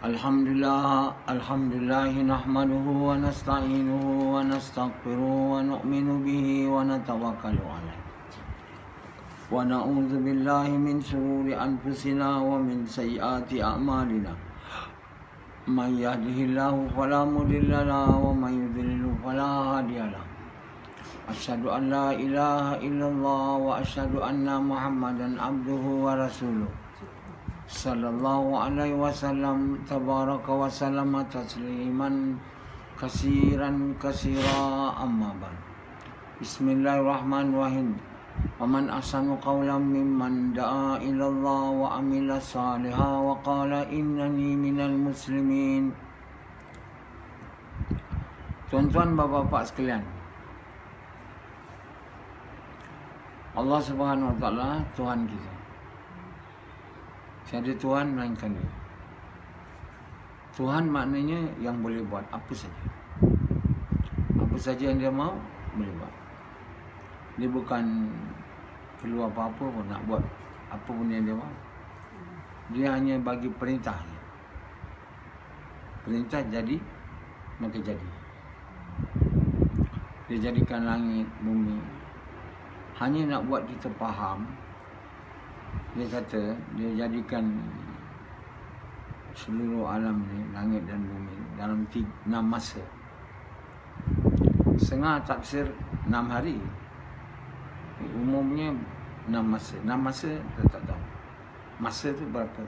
Alhamdulillah nahmaduhu wa nasta'inuhu wa nastaghfiruhu wa nu'minu bihi wa natawakkalu alayh. Wa na'udzu billahi min shururi anfusina wa min sayyiati a'malina. May yahdihillahu fala mudilla lahu wa may yudlil fala hadiya lahu. Asyhadu an la ilaha illallah wa asyhadu anna Muhammadan abduhu wa rasuluh. Sallallahu alaihi wasallam tabaraka wa sallama tasliman kasiran kasira amma ba'd. Bismillahirrahmanirrahim. Wa man ahsanu qawlan mimman da'a ila Allah wa amila salihan wa qala innani minal muslimin. Tuan-tuan, bapa-bapa sekalian, Allah Subhanahu wa taala Tuhan kita. Tiada Tuhan melainkan Dia. Tuhan maknanya yang boleh buat apa saja. Apa saja yang Dia mau, boleh buat. Dia bukan perlu apa-apa pun nak buat apa pun yang Dia mau. Dia hanya bagi perintah. Perintah jadi, maka jadi. Dia jadikan langit, bumi. Hanya nak buat kita faham. Dia kata, dia jadikan seluruh alam ni, langit dan bumi, dalam 6 masa. Setengah tafsir 6 hari. Umumnya 6 masa. 6 masa, kita tak tahu. Masa tu berapa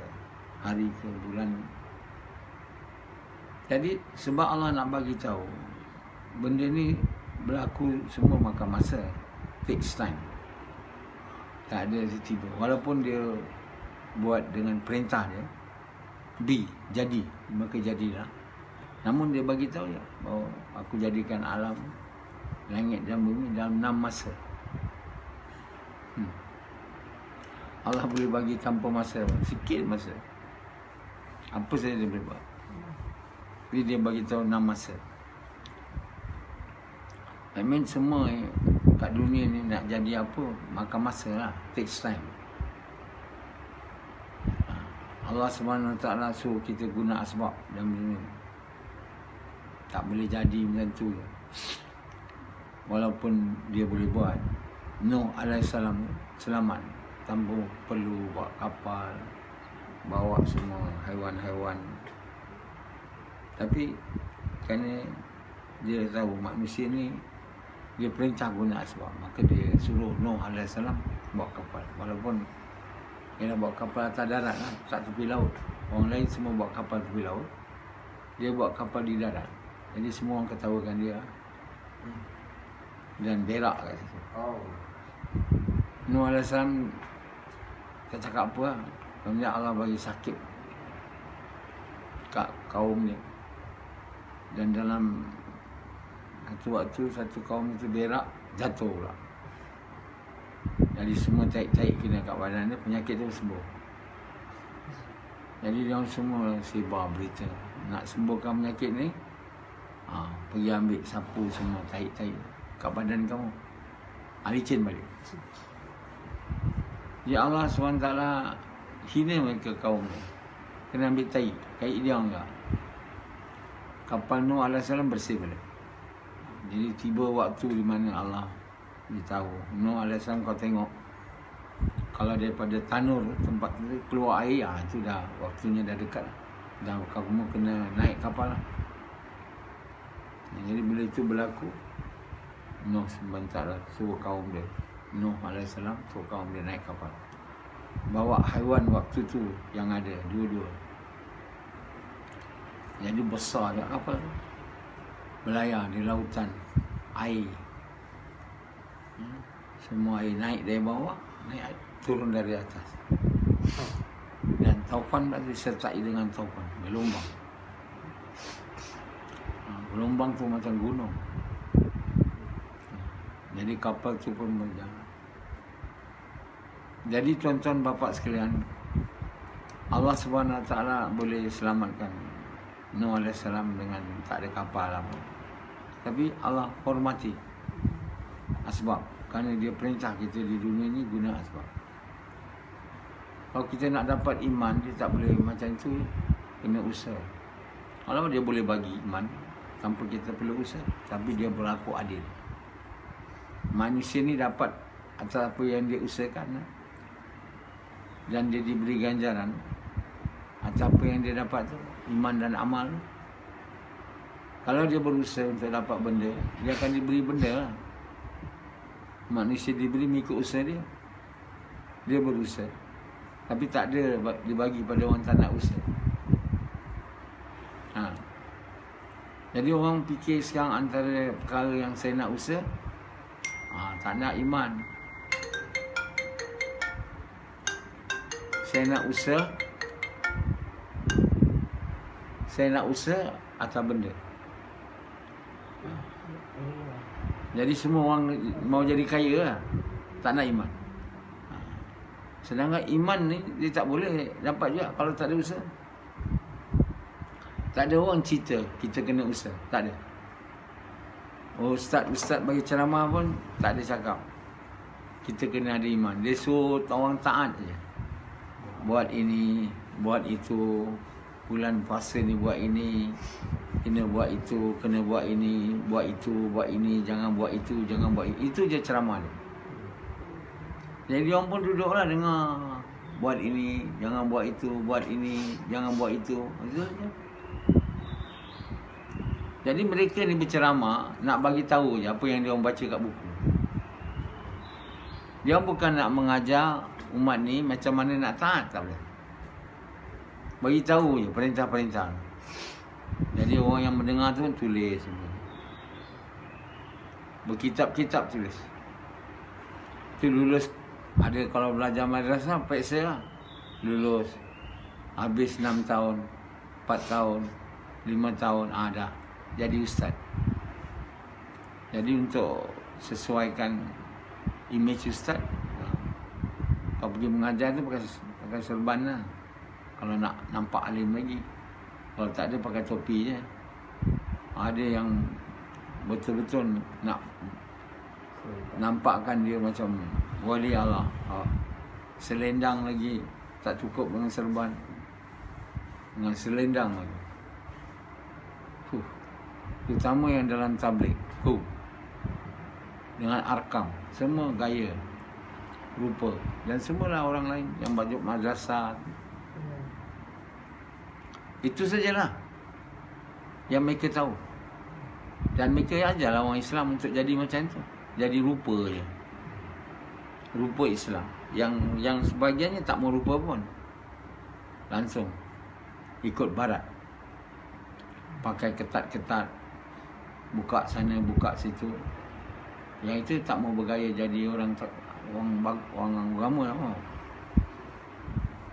hari ke bulan. Jadi, sebab Allah nak bagi tahu, benda ni berlaku semua makan masa. Takes time. Tak ada tiba. Walaupun dia buat dengan perintah dia, jadi, maka jadilah. Namun dia bagi tahu ya, bahawa aku jadikan alam, langit dan bumi dalam 6 masa. Allah boleh bagi tanpa masa, sikit masa. Apa saja dia boleh buat. Jadi dia bagi tahu 6 masa. I mean semua kat dunia ni nak jadi apa, makan masa lah. Takes time. Allah SWT suruh kita guna asbab dalam dunia. Tak boleh jadi macam tu. Walaupun dia boleh buat. Nuh alaihissalam selamat tanpa perlu bawa kapal, bawa semua haiwan-haiwan. Tapi kerana dia tahu manusia ni, dia perintah guna asbab, maka dia suruh Nuh alaihissalam bawa kapal. Walaupun dia nak bawa kapal atas darat lah, tak tepi laut. Orang lain semua bawa kapal tepi laut, dia bawa kapal di darat. Jadi semua orang ketawakan dia dan berak kat situ. Nuh alaihissalam tak cakap apa lah. Kemudian Allah bagi sakit kat kaum dia. Dan dalam satu waktu, satu kaum itu berak, jatuh pula. Jadi semua taik-taik kena kat badan dia, penyakit tu sembuh. Jadi dia semua sebar berita nak sembuhkan penyakit ni, pergi ambil sapu semua, taik-taik kat badan kamu, licin balik. Ya Allah SWT hina mereka kaum ni. Kena ambil taik, taik dia enggak. Kapal Nuh alaihissalam bersih balik. Jadi tiba waktu di mana Allah beritahu, Nuh alaihissalam, kau tengok, kalau daripada tanur tempat tu keluar air, itu dah waktunya dah dekat lah. Dah kamu kena naik kapal lah. Jadi bila itu berlaku, Nuh sebentar lah suruh kaum dia, Nuh alaihissalam suruh kaum dia naik kapal. Bawa haiwan waktu tu yang ada, dua-dua. Jadi besar dia kapal tu, berlayar di lautan air. Semua air naik dari bawah, naik turun dari atas. Dan taufan disertai dengan taufan, gelombang. Gelombang tu macam gunung. Jadi kapal tu pun berjalan. Jadi tuan-tuan bapa sekalian, Allah SWT boleh selamatkan Nuh alaihissalam dengan tak ada kapal apa. Tapi Allah hormati asbab, kerana dia perintah kita di dunia ni guna asbab. Kalau kita nak dapat iman, dia tak boleh macam tu. kena usaha. Kalau dia boleh bagi iman tanpa kita perlu usaha, tapi dia berlaku adil. Manusia ni dapat atas apa yang dia usahakan, dan dia diberi ganjaran atas apa yang dia dapat tu, iman dan amal. Kalau dia berusaha untuk dapat benda, dia akan diberi benda lah. Manusia diberi mengikut usaha dia. Dia berusaha, tapi tak ada dibagi pada orang tak nak usaha. Jadi orang fikir sekarang antara perkara yang saya nak usaha, tak nak iman. Saya nak usaha atas benda. Jadi semua orang mau jadi kaya lah, tak nak iman. Sedangkan iman ni dia tak boleh dapat juga kalau tak ada usaha. Tak ada orang cerita kita kena usaha, tak ada. Ustaz bagi ceramah pun tak ada cakap kita kena ada iman. Dia suruh orang taat je. Buat ini, buat itu, bulan puasa ni buat ini, kena buat itu, kena buat ini, buat itu, buat ini, jangan buat itu, jangan buat itu. Itu je ceramah dia. Jadi orang pun duduklah dengar, buat ini, jangan buat itu, buat ini, jangan buat itu. Itu je. Jadi mereka ni berceramah nak bagi tahu je apa yang dia orang baca kat buku. Dia bukan nak mengajar umat ni macam mana nak taat, tak boleh. Bagi tahu je perintah-perintah. Jadi orang yang mendengar tu tulis semua. Berkitab-kitab tulis. Tu lulus, ada kalau belajar madrasah peksa lah. Lulus. Habis 6 tahun, 4 tahun, 5 tahun, dah jadi ustaz. Jadi untuk sesuaikan imej ustaz, kalau pergi mengajar tu pakai serban lah. Kalau nak nampak alim lagi. Kalau tak ada pakai topi je. Ada yang betul-betul nak nampakkan dia macam wali Allah. Selendang lagi tak cukup dengan serban, dengan selendang lagi. Terutama yang dalam tabligh, dengan arkam, semua gaya, rupa, dan semualah orang lain yang baju madrasah. Itu sajalah yang mereka tahu. Dan mereka ajarlah orang Islam untuk jadi macam tu, jadi rupa je, rupa Islam. Yang sebahagiannya tak mau rupa pun, langsung ikut barat, pakai ketat-ketat, buka sana buka situ. Yang itu tak mau bergaya jadi orang agama lah,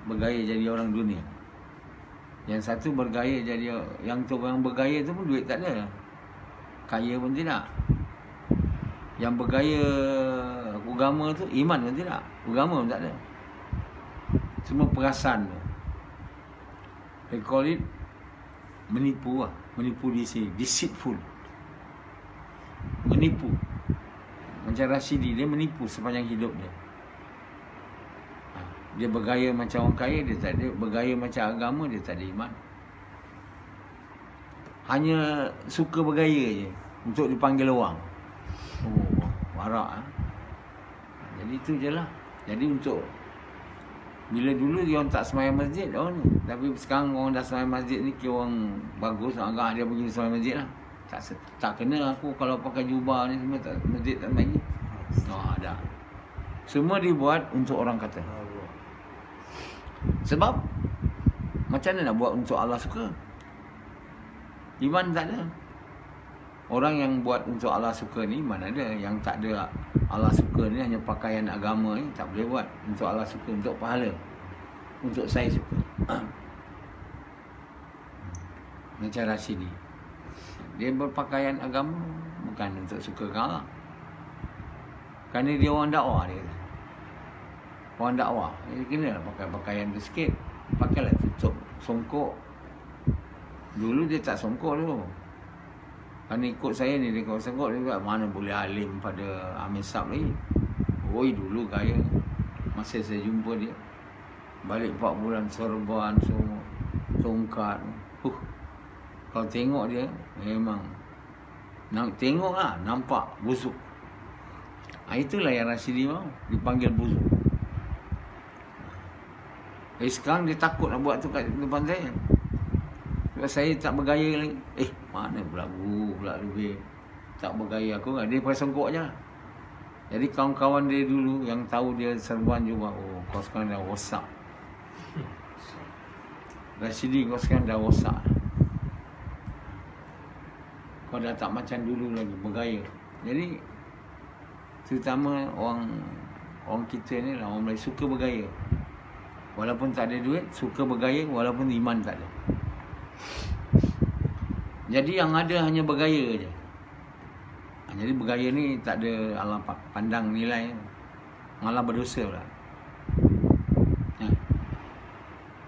bergaya jadi orang dunia. Yang satu bergaya jadi, yang tu orang bergaya tu pun duit tak ada, kaya pun tidak. Yang bergaya agama tu iman pun tidak, agama pun tak ada, semua perasan tu. They call it menipu lah, menipu di sini, deceitful, menipu. Macam Rashidi, dia menipu sepanjang hidup dia. Dia bergaya macam orang kaya, dia tak ada. Bergaya macam agama, dia tak ada iman. Hanya suka bergaya je untuk dipanggil orang. Warak. Jadi itu je lah. Jadi untuk, bila dulu dia orang tak semayang masjid orang ni, tapi sekarang orang dah semayang masjid ni kira orang bagus, agak dia pergi semayang masjid lah. Tak kena aku kalau pakai jubah ni semua, tak, masjid tak main. Dah. Semua dibuat untuk orang kata. Sebab macam mana nak buat untuk Allah suka? Iman tak ada. Orang yang buat untuk Allah suka ni iman ada. Yang tak ada Allah suka ni, hanya pakaian agama ni, tak boleh buat untuk Allah suka, untuk pahala, untuk saya suka. Macam Rashidi, dia berpakaian agama bukan untuk suka Allah. Kerana dia orang dakwah dia. Orang dakwah, dia kena pakai pakaian tu sikit. Pakailah tutup songkok. Dulu dia tak songkok dulu. Kerana ikut saya ni, dia kalau songkok dia kata, mana boleh alim pada Amir Sab lagi. Dulu gaya. Masa saya jumpa dia, balik 4 bulan sorban semua. tongkat. Kau tengok dia, memang tengok lah, nampak busuk. Itulah yang Rashidi mau, dipanggil busuk. Sekarang dia takut nak buat tu kat depan saya. Sebab saya tak bergaya lagi. Mana berlagu pula lebih tak bergaya aku kan. Dia pakai songkok je lah. Jadi kawan-kawan dia dulu yang tahu dia serban juga, kau sekarang dah rosak. Rashidi, kau sekarang dah rosak. Kau dah tak macam dulu lagi, bergaya. Jadi terutama orang kita ni lah, orang Melayu suka bergaya. Walaupun tak ada duit, suka bergaya walaupun iman tak ada. Jadi yang ada hanya bergaya je. Jadi bergaya ni tak ada Allah pandang nilai, malah berdosa pula.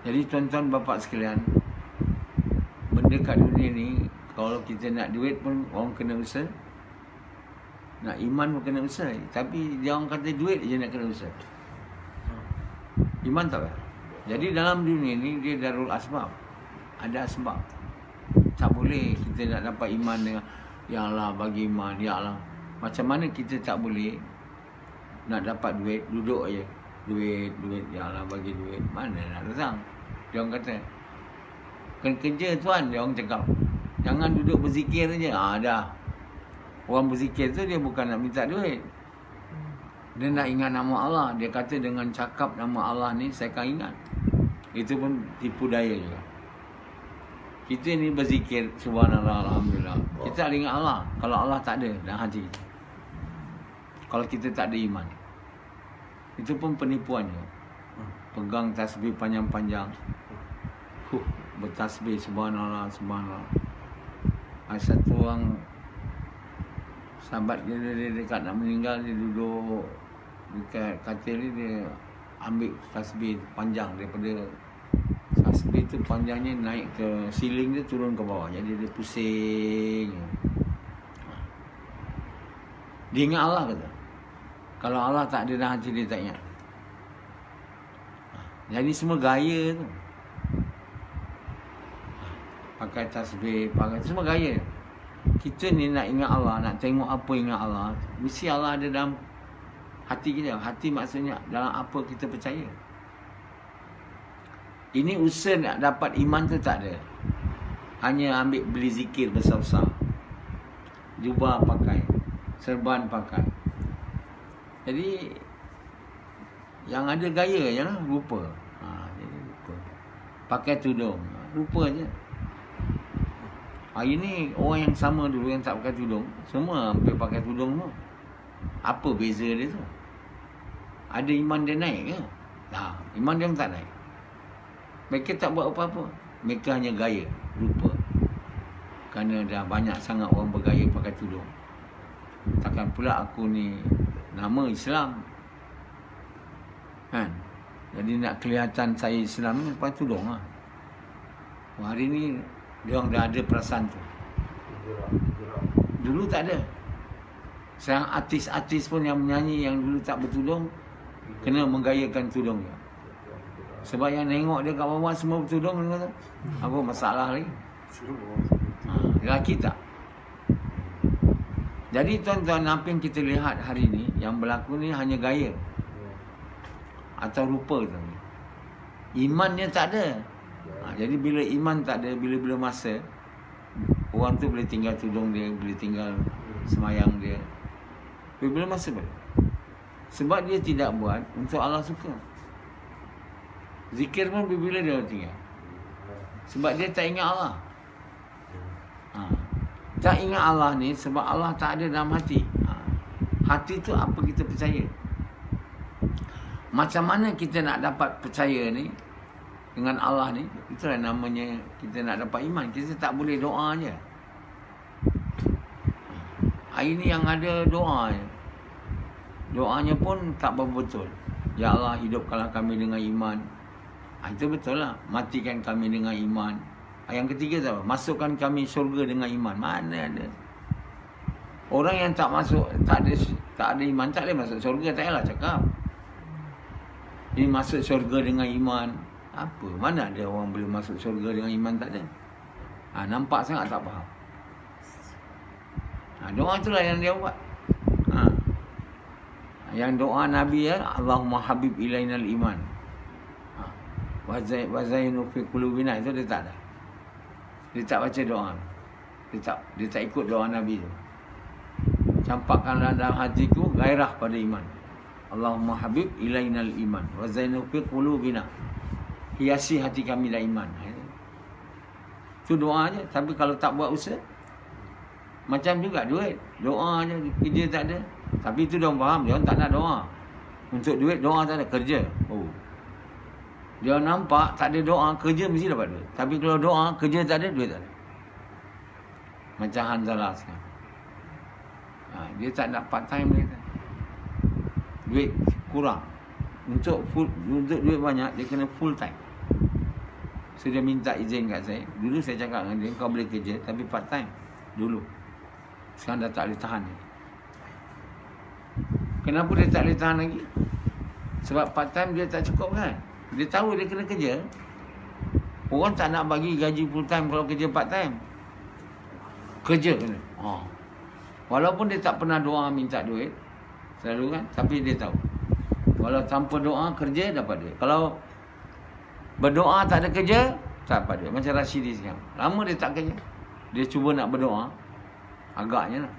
Jadi tuan-tuan bapak sekalian, benda kat dunia ni, kalau kita nak duit pun orang kena usaha, nak iman pun kena usaha. Tapi dia orang kata duit je nak kena usaha, iman tak apa. Jadi dalam dunia ni dia darul asbab, ada asbab. Tak boleh kita nak dapat iman dengan ya Allah bagi iman, ya Allah. Macam mana kita tak boleh nak dapat duit, duduk aje. Duit, ya Allah bagi duit. Mana nak datang? Dia orang kata, kena kerja tuan, dia orang cakap. Jangan duduk berzikir aja. Dah. Orang berzikir tu dia bukan nak minta duit. Dia nak ingat nama Allah. Dia kata dengan cakap nama Allah ni saya akan ingat. Itu pun tipu daya juga. Kita ni berzikir subhanallah, alhamdulillah. Kita tak ingat Allah. Kalau Allah tak ada dalam hati kita. Kalau kita tak ada iman. Itu pun penipuan je. Pegang tasbih panjang-panjang. Bertasbih subhanallah, subhanallah. Satu orang sahabat dia dekat nak meninggal, dia duduk dekat katil ni, dia ambil tasbih panjang daripada tasbih tu panjangnya naik ke siling dia, turun ke bawah. Jadi dia pusing. Dia ingat Allah kata. Kalau Allah tak ada dalam hati dia tak ingat. Jadi semua gaya tu. Pakai tasbih, pakai semua gaya. Kita ni nak ingat Allah, nak tengok apa ingat Allah, mesti Allah ada dalam hati kita. Hati maksudnya dalam apa kita percaya. Ini usaha nak dapat iman tu tak ada. Hanya ambil beli zikir besar-besar. Jubah pakai, serban pakai. Jadi yang ada gaya je lah, rupa. Jadi rupa. Pakai tudung, rupa je. Hari ni orang yang sama dulu yang tak pakai tudung, semua hampir pakai tudung tu. Apa beza dia tu? Ada iman dia naik ke? Tak, iman dia tak naik. Mereka tak buat apa-apa. Mereka hanya gaya, rupa. Kerana dah banyak sangat orang bergaya pakai tudung. Takkan pula aku ni nama Islam. Kan? Jadi nak kelihatan saya Islam ni pakai tudung lah. Hari ni dia orang dah ada perasaan tu. Dulu tak ada. Sekarang artis-artis pun yang menyanyi yang dulu tak bertudung kena menggayakan tudung dia. Sebab yang tengok dia kat bawah semua bertudung, dia kata, apa masalah lagi? Lelaki tak. Jadi tuan-tuan, apa yang kita lihat hari ni, yang berlaku ni hanya gaya atau rupa tu. Imannya tak ada. Jadi bila iman tak ada, bila-bila masa, orang tu boleh tinggal tudung dia, boleh tinggal semayang dia. Bila-bila masa boleh. Sebab dia tidak buat untuk Allah suka. Zikir pun bila-bila dia tinggal. Sebab dia tak ingat Allah. Tak ingat Allah ni sebab Allah tak ada dalam hati. Hati tu apa kita percaya. Macam mana kita nak dapat percaya ni dengan Allah ni? Itulah namanya kita nak dapat iman. Kita tak boleh doa je. Hari ni yang ada doa je. Doanya pun tak betul. Ya Allah, hidupkanlah kami dengan iman. Itu betul lah. Matikan kami dengan iman. Yang ketiga tu apa? Masukkan kami syurga dengan iman. Mana ada? Orang yang tak masuk, tak ada iman, tak boleh masuk syurga. Tak payahlah cakap. Ini masuk syurga dengan iman. Apa? Mana ada orang boleh masuk syurga dengan iman tak ada? Nampak sangat tak faham. Doa itulah yang dia buat. Yang doa Nabi ya, Allahumma habib ilainal iman. Wa zainu fi qulubina, itu dia tak ada. Dia tak baca doa. Dia tak ikut doa Nabi tu. Campakkanlah dalam hatiku gairah pada iman. Allahumma habib ilainal iman wa zainu fi qulubina. Hiasi hati kami dah iman. Itu doa aja. Tapi kalau tak buat usaha, macam juga duit. Doa aja, kerja tak ada. Tapi itu dia orang faham, dia orang tak nak doa. Untuk duit, doa tak ada, kerja. Dia nampak tak ada doa, kerja mesti dapat duit. Tapi kalau doa, kerja tak ada, duit tak ada. Macam Hanzalah sekarang. Dia tak nak part time dia. Duit kurang. Untuk duit banyak, dia kena full time. So dia minta izin kat saya. Dulu saya cakap dengan dia, kau boleh kerja tapi part time. Dulu. Sekarang dah tak boleh tahan dia. Kenapa dia tak boleh tahan lagi? Sebab part time dia tak cukup kan. Dia tahu dia kena kerja. Orang tak nak bagi gaji full time kalau kerja part time. Kerja kena. Walaupun dia tak pernah doa minta duit. Selalu kan. Tapi dia tahu. Kalau tanpa doa kerja dapat duit. Kalau berdoa tak ada kerja, tak dapat duit. Macam Rashidi sekarang. Lama dia tak kerja. Dia cuba nak berdoa. Agaknya lah.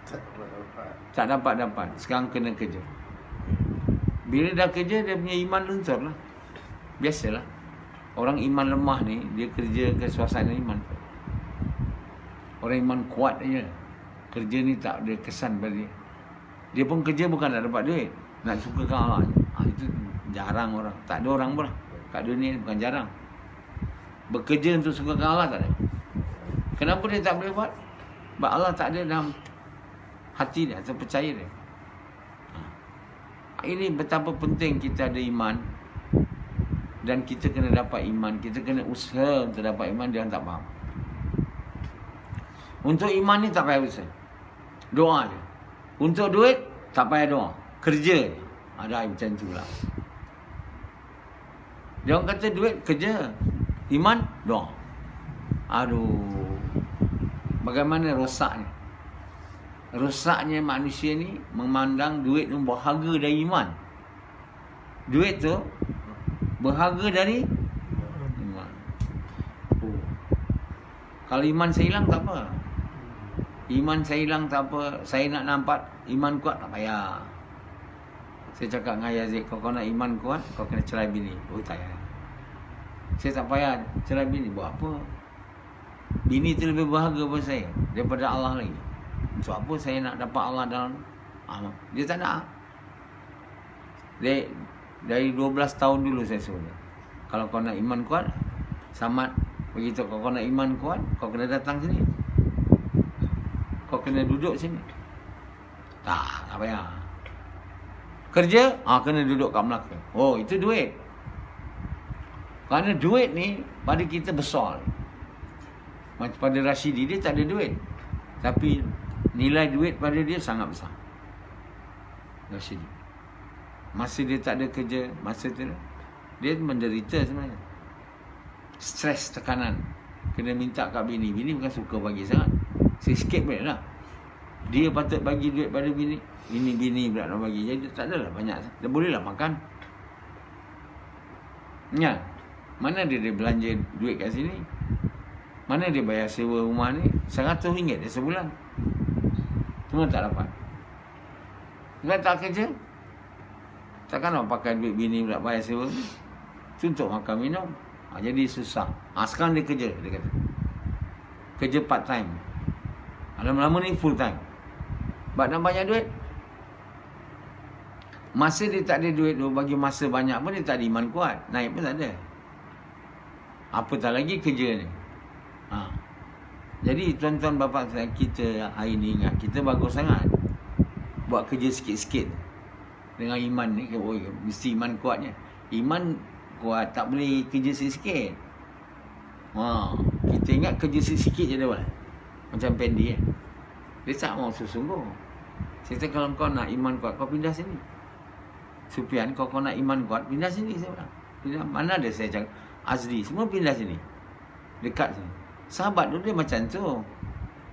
Tak dapat. Sekarang kena kerja. Bila dah kerja, dia punya iman luntur lah. Biasalah. Orang iman lemah ni, dia kerja ke suasana iman. Orang iman kuat je. Kerja ni tak ada kesan pada dia. Dia pun kerja bukan nak dapat duit. Nak sukakan Allah. Itu jarang orang. Tak ada orang pun lah. Kat dunia ni bukan jarang. Bekerja untuk sukakan Allah tak ada. Kenapa dia tak boleh buat? Sebab Allah tak ada dalam hati dia atau percaya dia. Ini betapa penting kita ada iman. Dan kita kena dapat iman. Kita kena usaha untuk dapat iman. Dia tak faham. Untuk iman ni tak payah usaha. Doa je. Untuk duit tak payah doa. Kerja je. Ada macam tu lah. Dia orang kata duit kerja. Iman doa. Aduh. Bagaimana rosaknya? Rosaknya manusia ni memandang duit tu berharga dari iman. Duit tu berharga dari iman. Kalau iman saya hilang tak apa. Iman saya hilang tak apa. Saya nak nampak iman kuat tak payah. Saya cakap dengan Yazid, kau nak iman kuat, kau kena cerai bini. Tak payah. Saya tak payah cerai bini. Buat apa? Bini tu lebih berharga buat saya daripada Allah lagi. Untuk apa saya nak dapat Allah dalam amal? Dia tak nak. Dari 12 tahun dulu saya suruh dia. Kalau kau nak iman kuat, Samad begitu. Kalau kau nak iman kuat, kau kena datang sini. Kau kena duduk sini. Tak payah. Kerja, kena duduk kat Melaka. Itu duit. Kerana duit ni pada kita besar. Macam pada Rashidi, dia tak ada duit. Tapi nilai duit pada dia sangat besar. Rashidi. Masa dia tak ada kerja, masa tu dia menderita sebenarnya. Stres, tekanan. Kena minta kat bini. Bini bukan suka bagi sangat. Sikit boleh lah. Dia patut bagi duit pada bini. Ini bini pula nak bagi. Jadi tak adalah banyak. Dia bolehlah makan. Ya. Mana dia belanja duit kat sini? Mana dia bayar sewa rumah ni? RM100 dia sebulan. Semua tak dapat. Dia tak kerja. Takkan nak pakai duit bini pula bayar sewa ni? Itu untuk makan minum. Jadi susah. Sekarang dia kerja, dia kata. Kerja part time. Lama-lama ni full time. Sebab nak banyak duit. Masa dia tak ada duit tu, bagi masa banyak pun dia tak ada iman kuat. Naik pun tak ada. Apatah lagi kerja ni. Jadi tuan-tuan bapa kita hari ni ingat, kita bagus sangat. Buat kerja sikit-sikit. Dengan iman ni, mesti iman kuatnya. Iman kuat, tak boleh kerja sikit-sikit. Kita ingat kerja sikit-sikit je dia buat. Macam Pendi kan. Dia tak mau sungguh-sungguh. Saya kata kalau kau nak iman kuat, kau pindah sini. Supian, kau nak iman kuat, pindah sini saya bilang. Pindah. Mana ada saya cakap, Azdi, semua pindah sini. Dekat sini. Sahabat tu dia macam tu.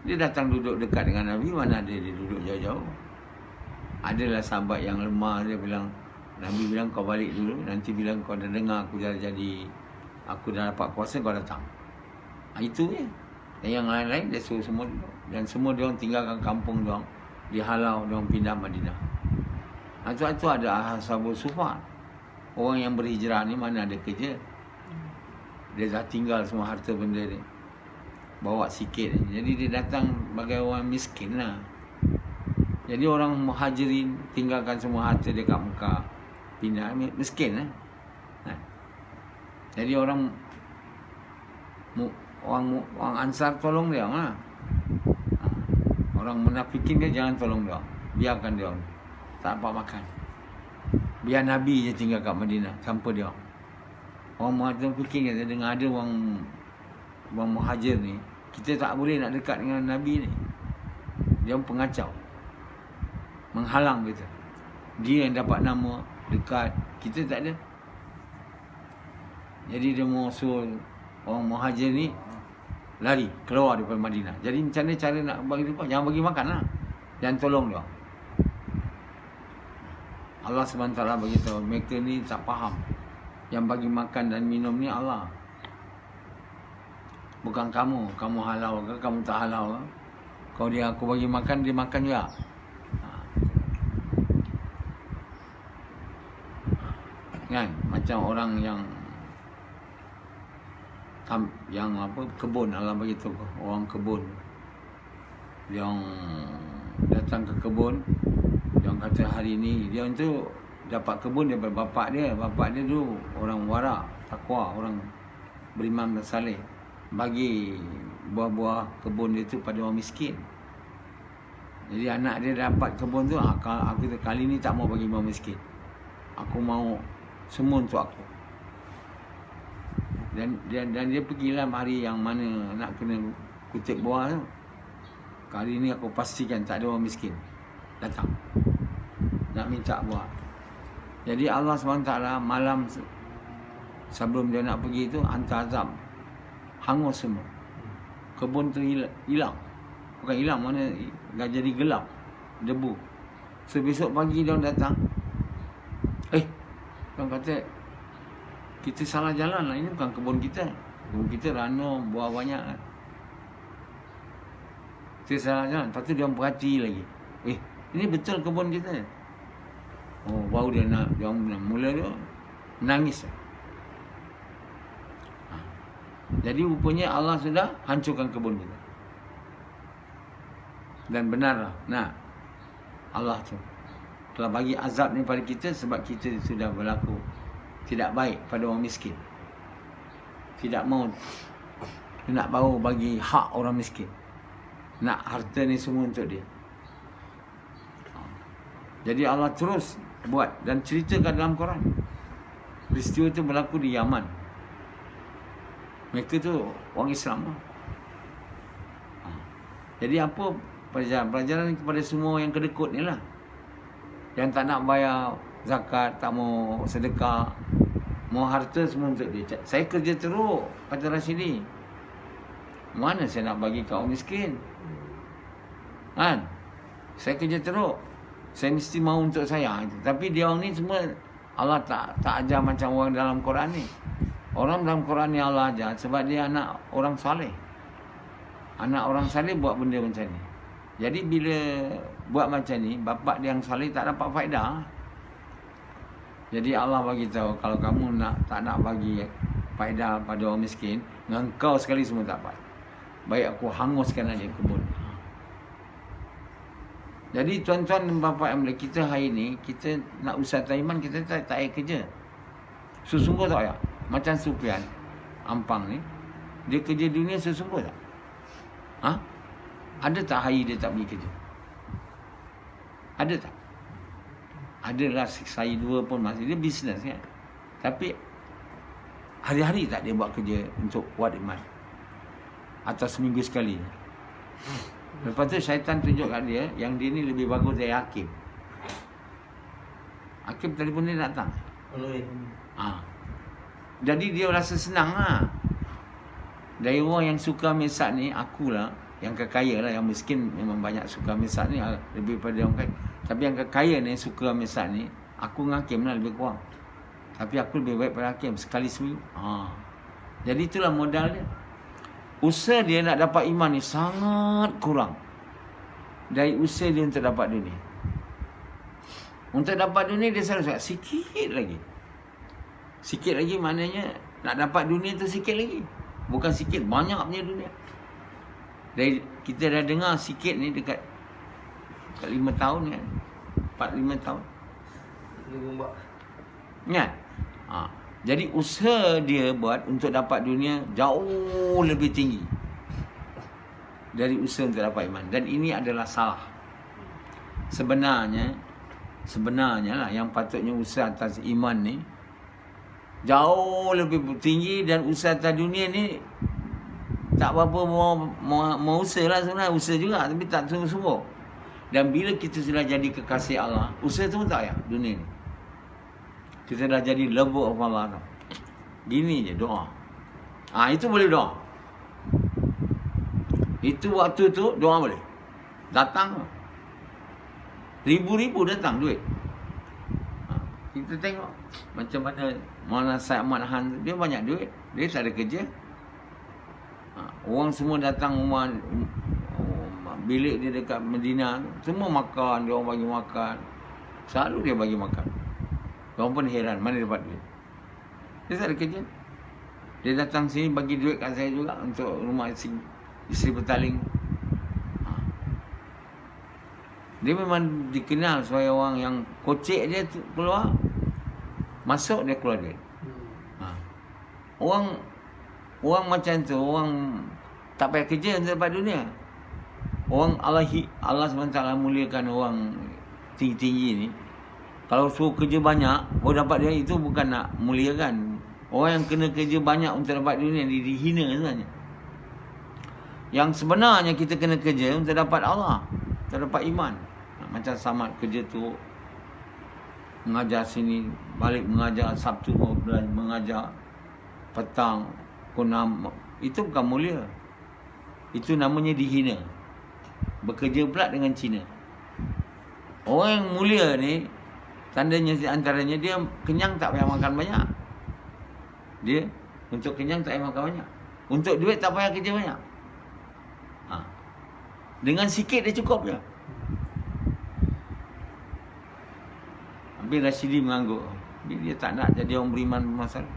Dia datang duduk dekat dengan Nabi, mana ada dia duduk jauh-jauh. Adalah sahabat yang lemah, dia bilang, Nabi bilang kau balik dulu, nanti bilang kau dah dengar aku dah jadi, aku dah dapat kuasa, kau datang. Itu je. Dan yang lain-lain dia suruh semua duduk. Dan semua dia orang tinggalkan kampung dia orang, dihalau, dia orang pindah Madinah. Itu ada ashabul sufah. Orang yang berhijrah ni mana ada kerja. Dia dah tinggal semua harta benda dia, bawa sikit. Jadi dia datang sebagai orang miskin lah. Jadi orang muhajirin tinggalkan semua harta dia kat Mekah, pindah, miskin lah. Jadi orang Ansar tolong dia lah. Orang munafikin dia jangan tolong dia, biarkan dia, tak dapat makan. Biar Nabi je tinggal kat Madinah tanpa dia. Orang muhajir fikir kata, dengar ada orang muhajir ni, kita tak boleh nak dekat dengan Nabi ni. Dia pengacau, menghalang kita. Dia yang dapat nama dekat, kita tak ada. Jadi dia mau suruh orang muhajir ni lari keluar daripada Madinah. Jadi macam mana cara nak bagi dia? Jangan bagi makan lah, jangan tolong dia. Allah SWT bagi tahu mereka ni tak faham. Yang bagi makan dan minum ni Allah, bukan kamu. Kamu halau ke, kamu tak halau ke? Kalau dia aku bagi makan, dia makan juga. Kan? Macam orang yang kebun, Allah bagi tahu, orang kebun yang datang ke kebun, dia kata hari ni dia tu dapat kebun daripada bapak dia. Bapak dia tu orang wara, takwa, orang beriman dan saleh. Bagi buah-buah kebun dia tu pada orang miskin. Jadi anak dia dapat kebun tu, aku kata kali ni tak mau bagi orang miskin. Aku mau semua untuk aku. Dan dia pergilah hari yang mana nak kena kutip buah tu. Kali ni aku pastikan tak ada orang miskin datang nak minta buah. Jadi Allah SWT malam sebelum dia nak pergi tu hantar azab, hangus semua. Kebun tu hilang. Bukan hilang, mana dah jadi gelap, debu. So besok pagi dia datang, dia kata kita salah jalan lah, ini bukan kebun kita. Kebun kita rana, buah banyak kan. Kita salah jalan. Lepas tu dia perhati lagi, ini betul kebun kita. Baru dia mula dia menangis. Jadi rupanya Allah sudah hancurkan kebun kita. Dan benarlah, Allah tu telah bagi azab ni pada kita sebab kita sudah berlaku tidak baik pada orang miskin. Tidak mau nak bawa bagi hak orang miskin. Nak harta ni semua untuk dia. Jadi Allah terus buat dan ceritakan dalam Quran. Peristiwa itu berlaku di Yaman. Mereka tu orang Islam. Jadi apa pelajaran kepada semua yang kedekut ni lah, yang tak nak bayar zakat, tak mau sedekah, mau harta semua untuk dia. Saya kerja teruk, kata Rashidi. Mana saya nak bagi kaum miskin? Kan? Saya kerja teruk, saya mesti mau untuk saya. Tapi dia orang ni semua Allah tak ajar macam orang dalam Quran ni. Orang dalam Quran ni Allah ajar sebab dia anak orang saleh. Anak orang saleh buat benda macam ni. Jadi bila buat macam ni, bapak dia yang saleh tak dapat faedah. Jadi Allah bagi tahu, kalau kamu tak nak bagi faedah pada orang miskin, dengan kau sekali semua tak dapat. Baik aku hanguskan aja kebun. Jadi tuan-tuan dan bapa yang mulia, kita hari ni kita nak usaha taiman, kita tak payah kerja. Sesungguh tak payah. Macam Sufyan Ampang ni, dia kerja dunia sesungguh tak? Ada tak hari dia tak pergi kerja? Ada tak? Adalah saya dua pun masih, dia bisnes kan. Tapi hari-hari tak dia buat kerja untuk wad iman, atau seminggu sekali. Lepas tu syaitan tunjuk kat dia yang dia ni lebih bagus dari Hakim. Hakim telefon dia datang. Jadi dia rasa senang lah. Dari orang yang suka ambil sad ni, akulah yang kekaya lah. Yang miskin memang banyak suka ambil sad ni, lebih pada orang kaya. Tapi yang kekaya ni suka ambil sad ni, aku dengan Hakim lah lebih kurang. Tapi aku lebih baik pada Hakim sekali seminggu. Jadi itulah modal dia. Usaha dia nak dapat iman ni sangat kurang dari usaha dia untuk dapat dunia. Untuk dapat dunia dia selalu cakap sikit lagi. Sikit lagi maknanya nak dapat dunia tu sikit lagi. Bukan sikit, banyak punya dunia. Dari kita dah dengar sikit ni dekat 5 tahun kan. 4-5 tahun. Kan? Jadi usaha dia buat untuk dapat dunia jauh lebih tinggi dari usaha untuk dapat iman. Dan ini adalah salah. Sebenarnya lah yang patutnya usaha atas iman ni jauh lebih tinggi, dan usaha atas dunia ni tak berapa mau usaha lah sebenarnya. Usaha juga tapi tak sungguh-sungguh. Dan bila kita sudah jadi kekasih Allah, usaha tu pun tak payah dunia ni. Kita dah jadi lover of Allah tau. Gini je doa. Itu boleh doa. Itu waktu tu doa boleh. Datang. Ribu-ribu datang duit. Kita tengok macam mana Maulana Syed Ahmad Han tu, dia banyak duit. Dia tak ada kerja. Orang semua datang rumah, bilik dia dekat Medina tu, semua makan, dia orang bagi makan. Selalu dia bagi makan. Orang pun heran, mana dia dapat duit. Dia tak ada kerja. Dia datang sini bagi duit kat saya juga untuk rumah isteri bertaling. Dia memang dikenal sebagai orang yang kocek dia keluar, masuk dia keluar duit. Orang macam tu, orang tak payah kerja untuk dapat dunia. Orang Allah SWT muliakan orang tinggi-tinggi ni. Kalau suruh kerja banyak, dapat dia, itu bukan nak muliakan. Orang yang kena kerja banyak untuk dapat dunia, dia dihina sebenarnya. Yang sebenarnya kita kena kerja untuk dapat Allah, untuk dapat iman. Macam Samad kerja tu, mengajar sini, balik mengajar, Sabtu mengajar, petang, pukul 6. Itu bukan mulia. Itu namanya dihina. Bekerja pula dengan Cina. Orang yang mulia ni, tandanya antaranya dia kenyang tak payah makan banyak. Dia untuk kenyang tak payah makan banyak. Untuk duit tak payah kerja banyak. Dengan sikit dia cukup je. Habis Rashidi mengangguk. Dia tak nak jadi orang beriman bermasalah.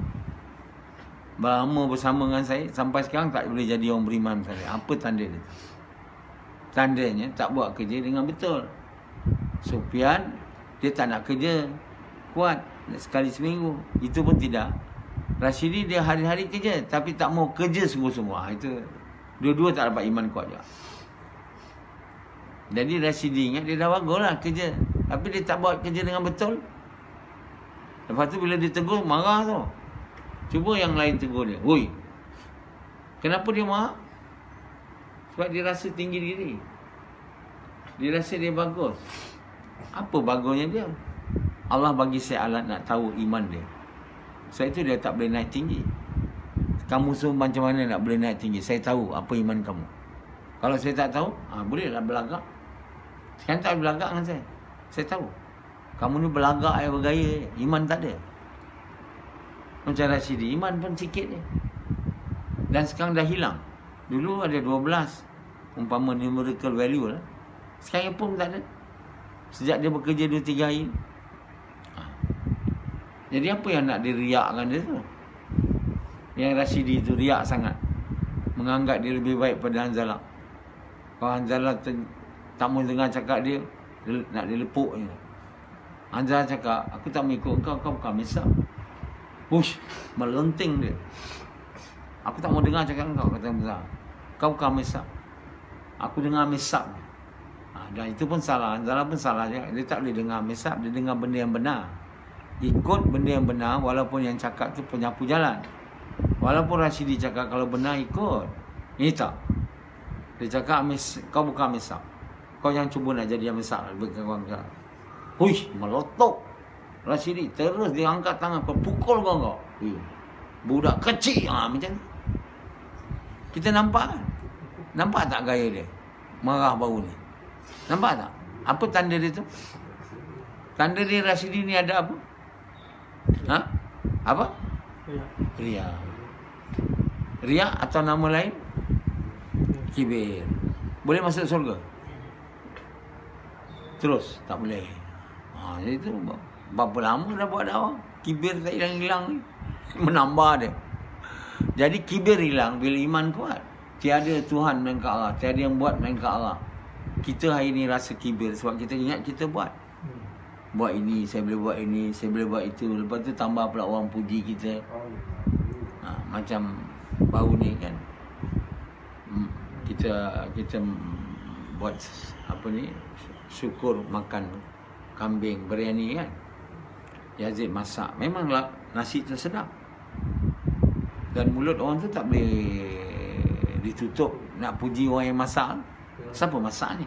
Lama bersama dengan saya, sampai sekarang tak boleh jadi orang beriman bermasalah. Apa tanda dia? Tandanya tak buat kerja dengan betul. Sufyan, dia tak nak kerja kuat sekali seminggu. Itu pun tidak. Rashidi dia hari-hari kerja, tapi tak mau kerja sungguh-sungguh. Itu dua-dua tak dapat iman kuat juga. Jadi Rashidi ingat dia dah bagus lah kerja, tapi dia tak buat kerja dengan betul. Lepas tu bila dia tegur, marah tu. Cuba yang lain tegur dia. Oi, kenapa dia marah? Sebab dia rasa tinggi diri. Dia rasa dia bagus. Apa bagusnya dia? Allah bagi saya alat nak tahu iman dia. Sebab itu dia tak boleh naik tinggi. Kamu semua macam mana nak boleh naik tinggi? Saya tahu apa iman kamu. Kalau saya tak tahu, bolehlah belagak. Sekarang tak belagak dengan saya. Saya tahu. Kamu ni belagak, bergaya, iman tak ada. Macam Rashidi, iman pun sikit je. Dan sekarang dah hilang. Dulu ada 12. Umpama numerical value lah. Sekarang pun tak ada. Sejak dia bekerja 2-3 hari. Jadi apa yang nak diriakkan dia tu? Yang Rashidi tu riak sangat. Menganggap dia lebih baik pada Hanzalah. Kalau Hanzalah tak mau dengar cakap dia, nak dia lepuk je. Hanzalah cakap, aku tak mau ikut kau bukan misal. Hush, melenting dia. Aku tak mau dengar cakap kau, kata Hanzalah. Kau bukan misal. Aku dengar misal. Dan itu pun salah. Hanzalah pun salah je. Dia tak boleh dengar misal, dia dengar benda yang benar. Ikut benda yang benar, walaupun yang cakap tu penyapu jalan. Walaupun Rashidi cakap kalau benar ikut. Ini tak. Dia cakap kau bukan misal. Kau yang cuba nak jadi yang misal. Huish, meletup Rashidi. Terus dia angkat tangan, kau pukul kau. Budak kecil macam tu. Kita nampak kan? Nampak tak gaya dia? Marah baru ni. Nampak tak? Apa tanda dia tu? Tanda dia Rashidi ni ada apa? Ha? Apa? Ria. Ria atau nama lain? Kibir. Boleh masuk surga? Terus? Tak boleh. Jadi tu berapa lama dah buat dakwah? Kibir tak hilang-hilang ni. Menambah dia. Jadi kibir hilang bila iman kuat. Tiada Tuhan melainkan Allah. Tiada yang buat melainkan Allah. Kita hari ni rasa kibir sebab kita ingat kita buat. Buat ini, saya boleh buat ini, saya boleh buat itu. Lepas tu tambah pula orang puji kita. Macam baru ni kan. Kita buat apa ni? Syukur makan kambing biryani kan. Yazid masak. Memanglah nasi tu sedap. Dan mulut orang tu tak boleh ditutup nak puji orang yang masak. Siapa masak ni?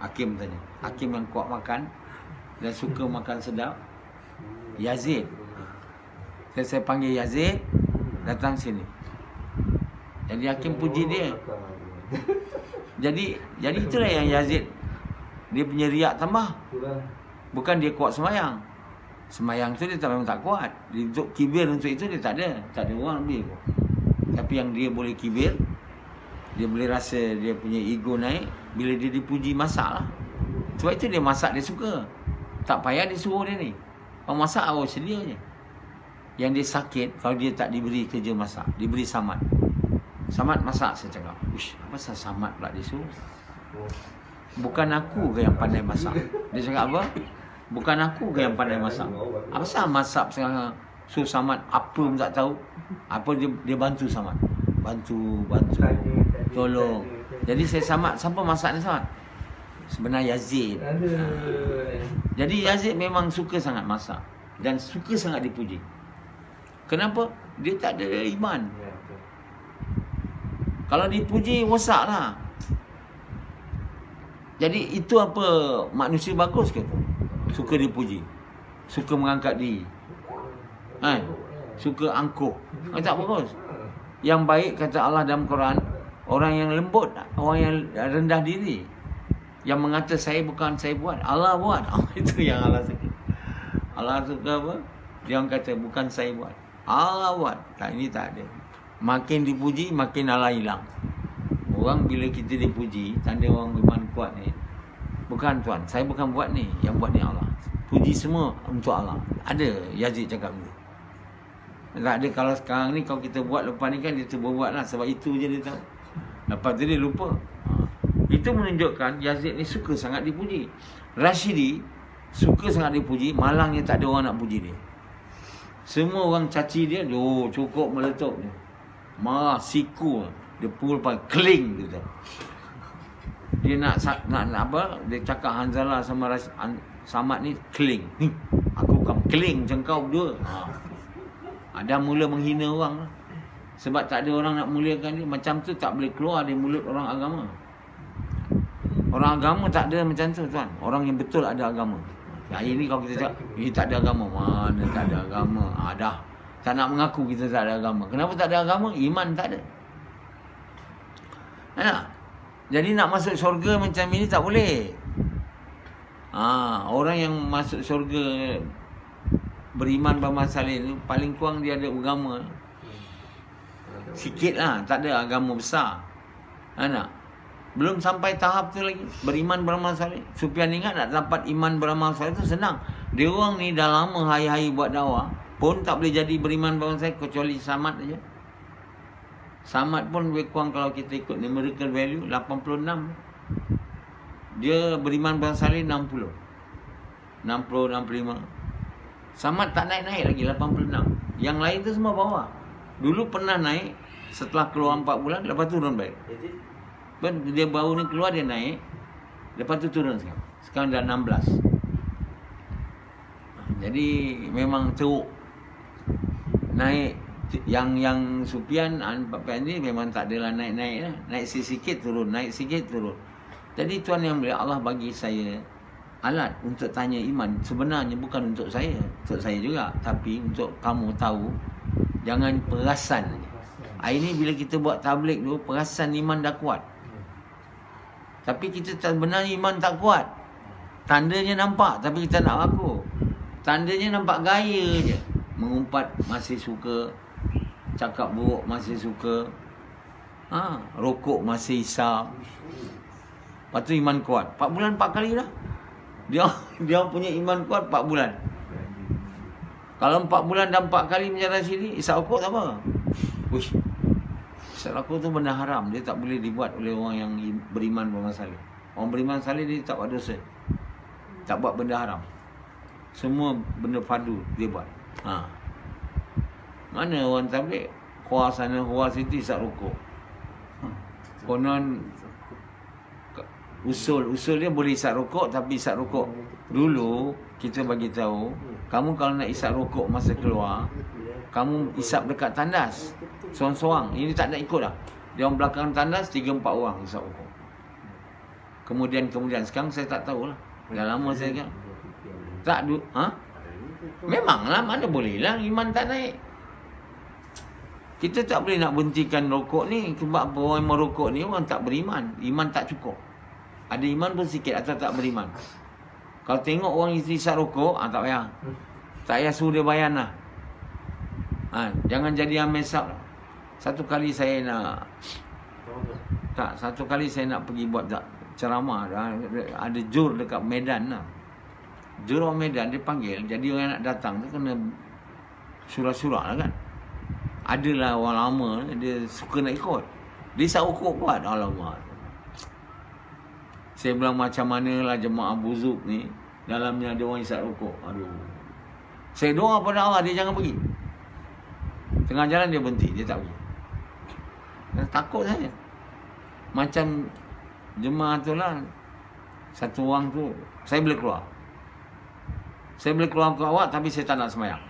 Hakim tanya. Hakim yang kuat makan dan suka makan sedap. Yazid. Saya panggil Yazid, datang sini. Jadi Hakim puji dia. Jadi itulah yang Yazid, dia punya riak tambah. Bukan dia kuat semayang. Semayang tu dia memang tak kuat. Untuk kibir untuk itu dia tak ada. Tak ada orang lebih. Tapi yang dia boleh kibir, dia boleh rasa dia punya ego naik bila dia dipuji masak lah. Sebab itu dia masak, dia suka. Tak payah dia suruh dia ni. Orang masak awak sedia je. Yang dia sakit kalau dia tak diberi kerja masak. Diberi samad. Samad masak, saya cakap. Uish, apa pasal samad pula dia suruh? Bukan aku ke yang pandai masak? Dia cakap apa? Bukan aku ke yang pandai masak? Apa pasal masak sekarang? So samad apa pun tak tahu. Apa dia bantu samad? Bantu. Tolong. Jadi saya samad. Siapa masak ni samad? Sebenarnya Yazid. Jadi Yazid memang suka sangat masak. Dan suka sangat dipuji. Kenapa? Dia tak ada iman. Kalau dipuji, rosak lah. Jadi itu apa manusia bagus ke tu? Suka dipuji. Suka mengangkat diri. Suka angkuh. Tak bagus. Yang baik kata Allah dalam Quran, orang yang lembut, orang yang rendah diri. Yang mengata saya bukan saya buat, Allah buat. Itu yang Allah suka. Allah suka apa? Dia orang kata bukan saya buat, Allah buat. Tak, ini tak ada. Makin dipuji, makin Allah hilang. Orang bila kita dipuji, tanda orang beriman kuat ni. Bukan tuan, saya bukan buat ni. Yang buat ni Allah. Puji semua untuk Allah. Ada Yazid cakap tu. Tak ada. Kalau sekarang ni, kalau kita buat lepas ni kan dia terbuat lah. Sebab itu je dia tahu. Lepas tu dia lupa. Itu menunjukkan Yazid ni suka sangat dipuji. Rashidi suka sangat dipuji, malangnya tak ada orang nak puji dia. Semua orang caci dia, cukup meletup dia. Marah, siku. Dia pukul pakai keling gitu. Dia nak apa? Dia cakap Hanzalah sama Samad ni keling. Aku bukan keling macam kau berdua. Ada mula menghina orang lah. Sebab tak ada orang nak muliakan dia. Macam tu tak boleh keluar dari mulut orang agama. Orang agama tak ada macam tu tuan. Orang yang betul ada agama. Hari ni kalau kita cakap, ini tak ada agama. Mana tak ada agama? Dah. Tak nak mengaku kita tak ada agama. Kenapa tak ada agama? Iman tak ada. Jadi nak masuk syurga macam ini tak boleh. Orang yang masuk syurga beriman bermasalah ni, paling kurang dia ada agama. Sikit lah, tak ada agama besar. Belum sampai tahap tu lagi. Beriman beramal soleh. Sufyan ingat nak dapat iman beramal soleh tu senang. Dia orang ni dah lama hari-hari buat dakwah pun tak boleh jadi beriman beramal soleh kecuali Samad aja. Samad pun lebih kurang kalau kita ikut numerical value 86. Dia beriman beramal soleh 60. 65. Samad tak naik-naik lagi 86. Yang lain tu semua bawah. Dulu pernah naik, setelah keluar 4 bulan lepas tu turun balik. Dia baru ni keluar, dia naik, lepas tu turun sekarang. Sekarang dah 16. Jadi memang teruk. Naik. Yang Sufyan ni memang tak adalah naik-naik lah. Naik sikit turun, naik sikit turun. Jadi tuan yang mulia, Allah bagi saya alat untuk tanya iman. Sebenarnya bukan untuk saya, untuk saya juga, tapi untuk kamu tahu Jangan perasan. Ini bila kita buat tabligh tu, perasan iman dah kuat. Tapi kita sebenarnya iman tak kuat. Tandanya nampak tapi kita nak aku. Tandanya nampak gaya je. Mengumpat masih suka. Cakap buruk masih suka. Rokok masih hisap. Lepas tu iman kuat. 4 bulan 4 kali dah. Dia punya iman kuat 4 bulan. Kalau 4 bulan dan 4 kali menjalan sini, isap rokok tak apa. Uish. Isap rokok tu benda haram. Dia tak boleh dibuat oleh orang yang beriman saleh. Orang beriman saleh dia tak buat dosa. Tak buat benda haram. Semua benda padu dia buat. Mana orang tabligh keluar sana, keluar situ isap rokok. Konon usul dia boleh isap rokok, tapi isap rokok dulu kita bagi tahu, kamu kalau nak isap rokok masa keluar, kamu isap dekat tandas. Seorang-seorang. Ini tak nak ikut dah. Dia orang belakang tandas 3-4 orang isap rokok. Kemudian sekarang saya tak tahulah. Dah lama saya kan. Tak memanglah, mana boleh lah iman tak naik. Kita tak boleh nak berhentikan rokok ni sebab orang yang merokok ni orang tak beriman. Iman tak cukup. Ada iman pun sikit atau tak beriman. Kalau tengok orang isap rokok, tak payah. Tak payah suruh dia bayan lah. Jangan jadi amil sab lah. Satu kali saya nak pergi buat ceramah. Ada jur dekat Medan lah. Jur orang Medan dia panggil. Jadi orang nak datang tu kena surah-surah lah kan. Adalah orang lama dia suka nak ikut. Dia isap rokok kuat. Alamak. Saya bilang macam manalah jemaah buzuk ni, dalamnya ada orang isap rokok. Aduh. Saya doa pada Allah dia jangan pergi. Tengah jalan dia berhenti, dia tak pergi. Takut saya. Macam jemaah tu lah. Satu orang tu, saya boleh keluar. Saya boleh keluar ke awak tapi saya tak nak sembahyang.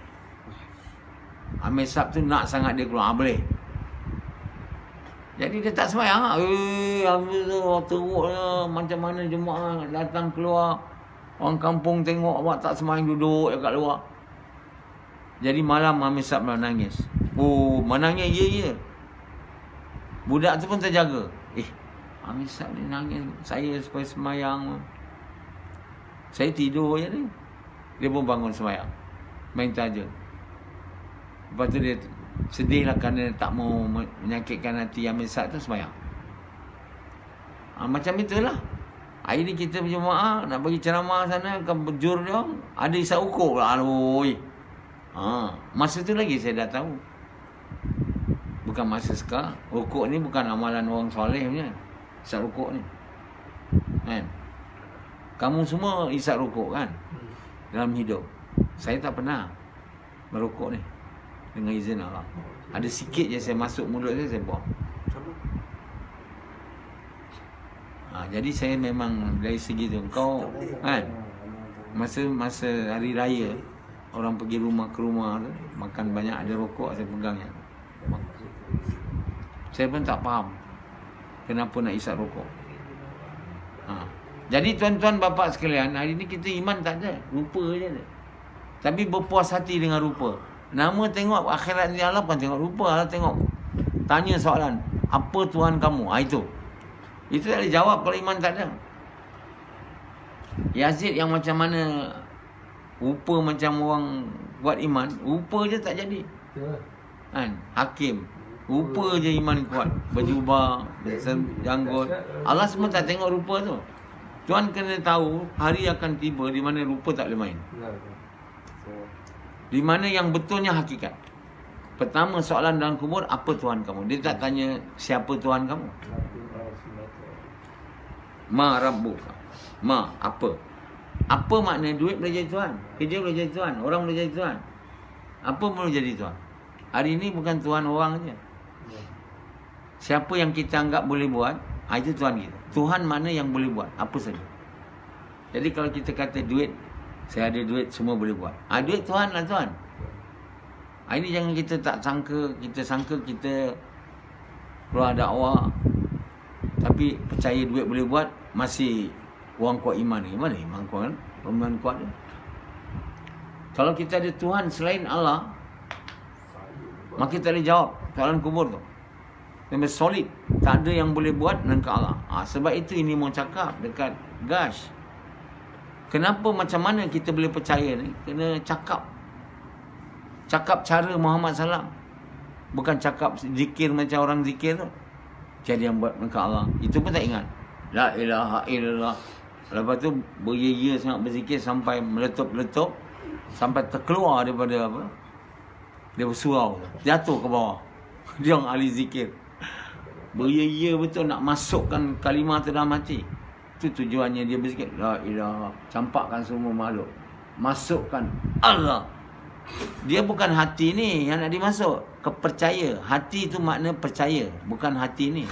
Amir Sab tu nak sangat dia keluar. Boleh. Jadi dia tak sembahyang. Amir tu teruknya. Macam mana jemaah datang keluar. Orang kampung tengok awak tak sembahyang duduk kat luar. Jadi malam Amir Sab menangis. Menangis ya. Budak tu pun terjaga. Amir Sab ni nangis. Saya supaya sembahyang. Saya tidur je ni. Dia pun bangun sembahyang. Main tajuk. Lepas tu dia sedihlah kerana tak mau menyakitkan hati Amir Sab tu sembahyang. Macam itulah. Hari ni kita berjemaah nak bagi ceramah sana ke bejur dia. Ada isap rokok lah. Masa tu lagi saya dah tahu. Bukan masa sekarang. Rokok ni bukan amalan orang soleh punya. Isap rokok ni. Kan? Kamu semua isap rokok kan? Dalam hidup. Saya tak pernah merokok ni. Dengan izin Allah. Ada sikit je saya masuk mulut saya buang. Jadi saya memang dari segi tu. Kau kan? Masa hari raya, orang pergi rumah ke rumah tu, makan banyak ada rokok, saya pegangnya. Saya pun tak faham kenapa nak isap rokok. Jadi tuan-tuan bapa sekalian, hari ni kita iman tak ada, rupa je ada. Tapi berpuas hati dengan rupa. Nama tengok akhirat ni Allah, bukan tengok rupa Allah tengok. Tanya soalan, apa Tuhan kamu? Itu tak boleh jawab kalau iman tak ada. Yazid yang macam mana rupa macam orang buat iman, rupa je tak jadi. Kan? Hakim, rupa je iman kuat, berjubah, berjanggut. Allah semua tak tengok rupa tu. Tuan kena tahu hari akan tiba di mana rupa tak boleh main. Di mana yang betulnya hakikat. Pertama soalan dalam kubur, apa Tuhan kamu? Dia tak tanya siapa Tuhan kamu. Ma rabbuka. Ma apa? Apa makna duit boleh jadi Tuhan? Kerja boleh jadi Tuhan, orang boleh jadi Tuhan. Apa boleh jadi Tuhan? Hari ini bukan Tuhan orang saja. Siapa yang kita anggap boleh buat, itu Tuhan kita. Tuhan mana yang boleh buat, apa saja. Jadi kalau kita kata duit, saya ada duit, semua boleh buat. Duit Tuhan lah Tuhan. Ini jangan kita tak sangka, kita sangka kita keluar dakwah, tapi percaya duit boleh buat, masih orang kuat iman ni. Mana iman kuat kan? Iman kuat ni. Kalau kita ada Tuhan selain Allah, Maka kita boleh jawab soalan kubur tu. Memang solid. Tak ada yang boleh buat melainkan Allah. Sebab itu ini mau cakap dekat Gash. Kenapa macam mana kita boleh percaya ni? Kena cakap. Cakap cara Muhammad SAW. Bukan cakap zikir macam orang zikir tu. Jadi yang buat melainkan Allah. Itu pun tak ingat. La ilaha illallah. Lepas tu beria-ia sangat berzikir sampai meletup-letup. Sampai terkeluar daripada apa? Dia bersurau. Jatuh ke bawah. Dia orang ahli zikir. Beria-ia betul nak masukkan kalimah tu dalam hati. Itu tujuannya dia berzikir. La ilaha. Campakkan semua makhluk. Masukkan Allah. Dia bukan hati ni yang nak dimasuk. Kepercaya. Hati tu makna percaya. Bukan hati ni.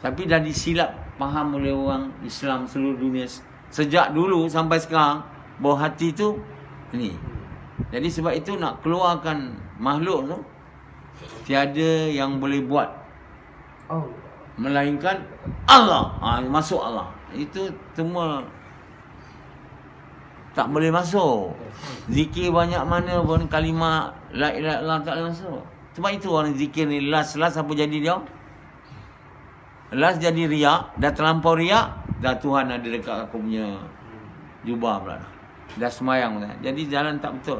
Tapi dah disilap faham oleh orang Islam seluruh dunia. Sejak dulu sampai sekarang. Bahawa hati tu ni. Jadi sebab itu nak keluarkan makhluk tu. Tiada yang boleh buat. Melainkan Allah. Masuk Allah. Itu semua tak boleh masuk. Zikir banyak mana pun kalimah la ilaha illallah tak boleh masuk. Sebab itu orang zikir ni last apa jadi dia? Last jadi riak. Dah terlampau riak. Dah Tuhan ada dekat aku punya jubah pula. Dah semayang pula. Jadi jalan tak betul.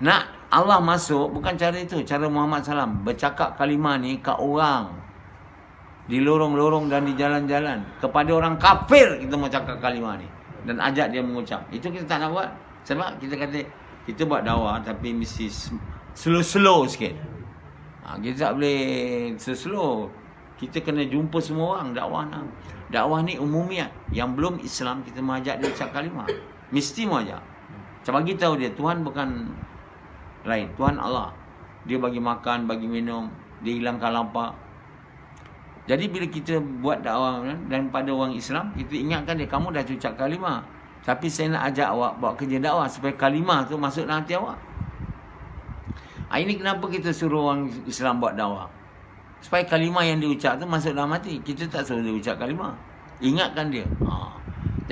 Nak Allah masuk bukan cara itu. Cara Muhammad SAW. Bercakap kalimah ni kat orang. Di lorong-lorong dan di jalan-jalan. Kepada orang kafir kita mau cakap kalimah ni. Dan ajak dia mengucap. Itu kita tak nak buat. Sebab kita kata, kita buat dakwah tapi mesti slow-slow sikit. Kita tak boleh slow. Kita kena jumpa semua orang dakwah nak. Dakwah ni umumiat. Yang belum Islam kita mengajak dia ucap kalimah. Mesti mau ajak. Macam bagi tahu dia, Tuhan bukan lain. Tuhan Allah. Dia bagi makan, bagi minum. Dia hilangkan lapar. Jadi bila kita buat dakwah dan pada orang Islam, kita ingatkan dia, kamu dah ucap kalimah. Tapi saya nak ajak awak buat kerja dakwah supaya kalimah tu masuk dalam hati awak. Ini kenapa kita suruh orang Islam buat dakwah. Supaya kalimah yang diucap tu masuk dalam hati. Kita tak suruh dia ucap kalimah. Ingatkan dia.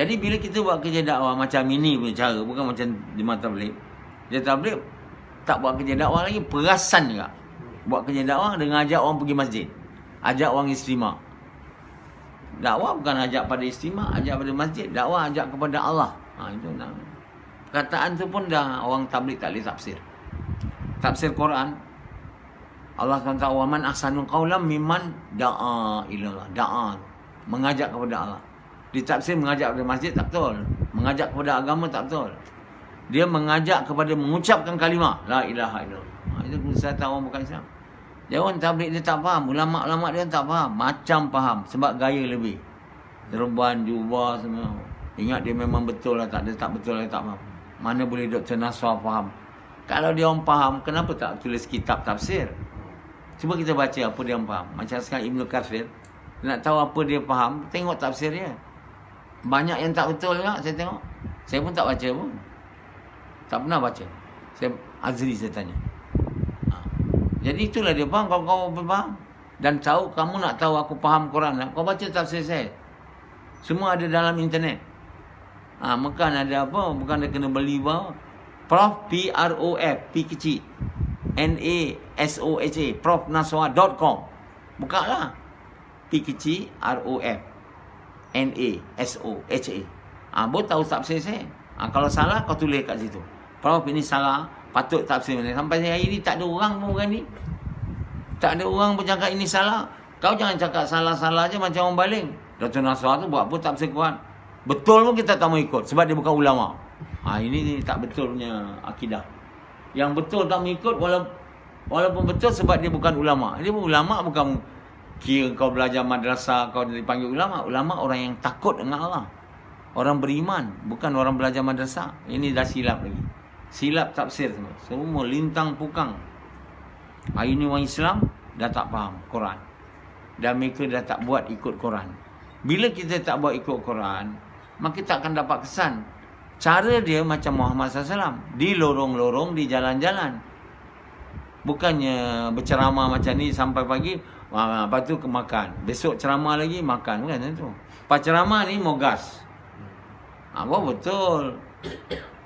Jadi bila kita buat kerja dakwah macam ini punya cara, bukan macam jemaah tabligh. Dia tabligh tak buat kerja dakwah lagi, perasan juga. Buat kerja dakwah dengan ajak orang pergi masjid. Ajak orang istimah. Dakwah bukan ajak pada istimah, ajak pada masjid. Dakwah ajak kepada Allah. Itu nak. Perkataan tu pun dah orang tabligh tak boleh tafsir. Tafsir Quran. Allah SWT, wa man ahsanu qawlan mimman da'a ilallah. Da'a. Mengajak kepada Allah. Ditafsir mengajak kepada masjid tak betul. Mengajak kepada agama tak betul. Dia mengajak kepada mengucapkan kalimah la ilaha illallah. Itu kesatuan orang bukan Islam. Dia orang tabligh dia tak faham. Ulama-ulama dia tak faham. Macam faham. Sebab gaya lebih. Serban, jubah semua. Ingat dia memang betul lah. Tak betul lah tak faham. Mana boleh Dr. Naswar faham. Kalau dia orang faham, kenapa tak tulis kitab tafsir? Cuba kita baca apa dia orang faham. Macam sekarang Ibn Kathir. Nak tahu apa dia faham, tengok tafsir dia. Banyak yang tak betul juga saya tengok. Saya pun tak baca pun. Tak pernah baca. Azri saya tanya. Jadi itulah dia faham. Kalau kau faham dan tahu, kamu nak tahu aku faham Quran, kau baca tafsir saya. Semua ada dalam internet. Bukan ada apa, bukan ada kena beli bawah. Prof, P-R-O-F, P kecil, N-A-S-O-H-A, profnaswar.com. Buka lah. P kecil, R-O-F, N-A-S-O-H-A. Boleh tahu tafsir saya. Kalau salah, kau tulis kat situ. Prof, ini salah. Patut tafsir mana. Sampai hari ini tak ada orang pun berani. Tak ada orang pun cakap ini salah. Kau jangan cakap salah-salah je macam orang baling. Dr. Naswar tu buat apa tafsir Quran. Betul pun kita tak mau ikut. Sebab dia bukan ulama. Ini tak betul punya akidah. Yang betul tak mau ikut walaupun betul sebab dia bukan ulama. Dia ulama bukan kira kau belajar madrasah kau dipanggil ulama. Ulama orang yang takut dengan Allah. Orang beriman. Bukan orang belajar madrasah. Ini dah silap lagi. Silap tafsir semua. Semua lintang pukang. Hari ini orang Islam dah tak faham Quran. Dan mereka dah tak buat ikut Quran. Bila kita tak buat ikut Quran, maka kita akan dapat kesan. Cara dia macam Muhammad SAW. Di lorong-lorong, di jalan-jalan. Bukannya berceramah macam ni sampai pagi, lepas tu ke makan. Besok ceramah lagi, makan. Bukan macam tu. Lepas ceramah ni mau gas. Betul.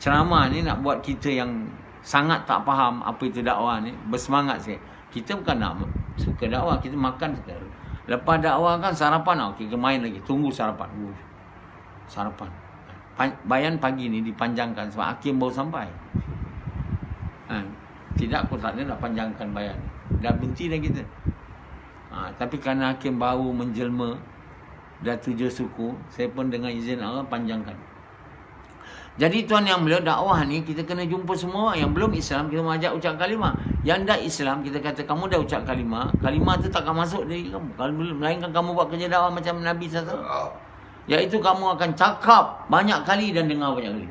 Ceramah ni nak buat kita yang sangat tak faham apa itu dakwah ni, bersemangat sikit. Kita bukan nak suka dakwah, kita makan sekarang. Lepas dakwah kan sarapan, kita main lagi, tunggu sarapan. Sarapan. Bayan pagi ni dipanjangkan sebab hakim baru sampai. Tidak, aku tak ada nak panjangkan bayan. Dah berhenti dah kita. Tapi kerana hakim baru menjelma, dah 7 suku, saya pun dengan izin Allah panjangkan. Jadi tuan yang mulia, dakwah ni kita kena jumpa semua. Yang belum Islam, kita mengajak ucap kalimah. Yang dah Islam, kita kata kamu dah ucap kalimah, kalimah tu takkan masuk dari kamu. Kalau melainkan kamu buat kerja dakwah macam Nabi SAW, iaitu kamu akan cakap banyak kali dan dengar banyak kali.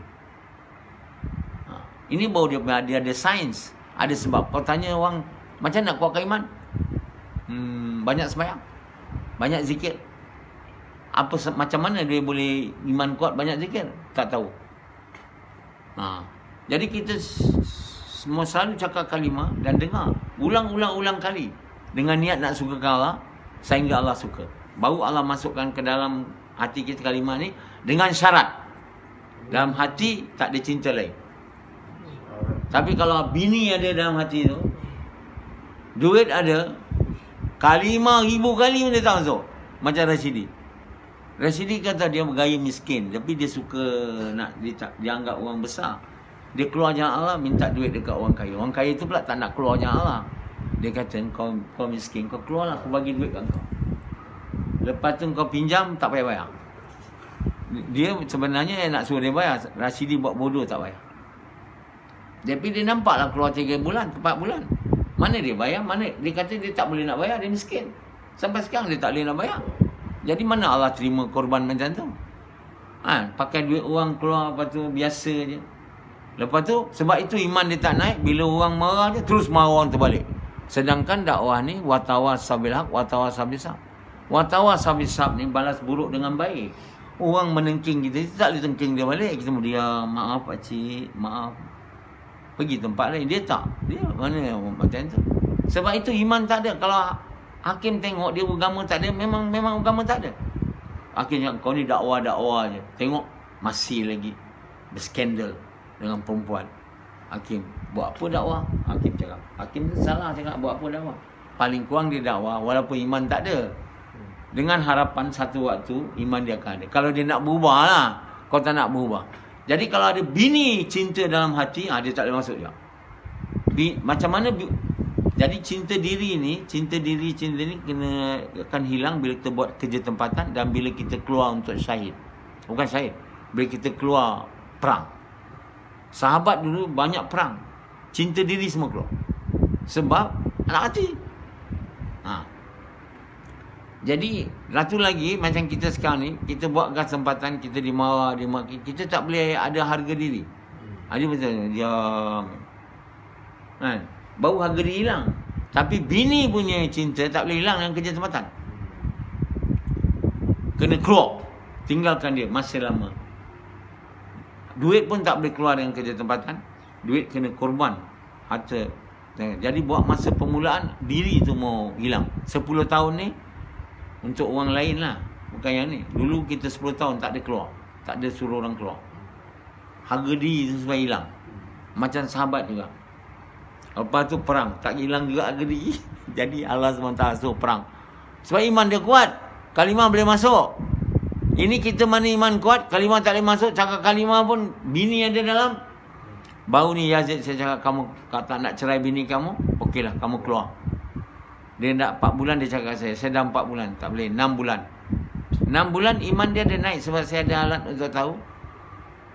Ini baru dia ada sains, ada sebab. Kau tanya orang, macam nak kuatkan iman? Banyak sembahyang, banyak zikir. Macam mana dia boleh iman kuat banyak zikir? Tak tahu. Jadi kita semua selalu cakap kalimah dan dengar ulang-ulang kali dengan niat nak sukakan Allah sehingga Allah suka. Baru Allah masukkan ke dalam hati kita kalimah ni dengan syarat dalam hati tak ada cinta lain. Tapi kalau bini ada dalam hati tu, duit ada, kalimah 1000 kali pun dia tak masuk. Macam Rashidi. Rashidi kata dia bergaya miskin, tapi dia suka nak dianggap orang besar. Dia keluar jalan Allah, minta duit dekat orang kaya. Orang kaya tu pula tak nak keluar jalan Allah. Dia kata, kau miskin, kau keluarlah, aku bagi duit kat kau. Lepas tu kau pinjam, tak payah bayar. Dia sebenarnya nak suruh dia bayar. Rashidi buat bodoh, tak bayar. Tapi dia nampaklah keluar 3 bulan, 4 bulan. Mana dia bayar, mana dia kata dia tak boleh nak bayar, dia miskin. Sampai sekarang dia tak boleh nak bayar. Jadi mana Allah terima korban macam tu? Pakai duit orang keluar, lepas tu biasa je. Lepas tu, sebab itu iman dia tak naik. Bila orang marah dia, terus marah orang terbalik. Sedangkan dakwah ni, watawassaw bil haq, watawassaw bis sabr. Watawassaw bis sabr ni balas buruk dengan baik. Orang menengking kita tak boleh tengking dia balik. Kita diam, maaf pakcik, maaf. Pergi tempat lain. Dia tak. Dia mana macam tu. Sebab itu iman tak ada. Kalau hakim tengok dia agama tak ada, memang agama tak ada. Hakim cakap, kau ni dakwah-dakwah je. Tengok, masih lagi berskandal dengan perempuan. Hakim, buat apa dakwah? Hakim cakap. Hakim tu salah cakap, buat apa dakwah? Paling kurang dia dakwah, walaupun iman tak ada. Dengan harapan satu waktu, iman dia akan ada. Kalau dia nak berubah lah, kau tak nak berubah. Jadi kalau ada bini cinta dalam hati, dia tak boleh masuk juga. Macam mana... Jadi cinta diri ni kena akan hilang bila kita buat kerja tempatan dan bila kita keluar untuk syahid. Bukan syahid, bila kita keluar perang. Sahabat dulu banyak perang. Cinta diri semua keluar. Sebab anak hati. Jadi, satu lagi macam kita sekarang ni, kita buat kesempatan, kita dimarah, dimaki, kita tak boleh ada harga diri. Dia betul, diam. Baru harga diri hilang. Tapi bini punya cinta tak boleh hilang dengan kerja tempatan. Kena keluar. Tinggalkan dia masa lama. Duit pun tak boleh keluar dengan kerja tempatan. Duit kena korban. Harta. Jadi buat masa permulaan, diri tu mau hilang. 10 tahun ni, untuk orang lain lah. Bukan yang ni. Dulu kita 10 tahun tak ada keluar. Tak ada suruh orang keluar. Harga diri tu supaya hilang. Macam sahabat juga. Lepas tu perang, tak hilang juga harga diri. Jadi Allah SWT suruh perang. Sebab iman dia kuat, kalimah boleh masuk. Ini kita mana iman kuat, kalimah tak boleh masuk. Cakap kalimah pun, bini ada dalam. Baru ni Yazid saya cakap, kamu tak nak cerai bini kamu, okeylah, kamu keluar. Dia nak 4 bulan, dia cakap saya dah 4 bulan, tak boleh, 6 bulan. 6 bulan iman dia ada naik, sebab saya ada alat untuk tahu.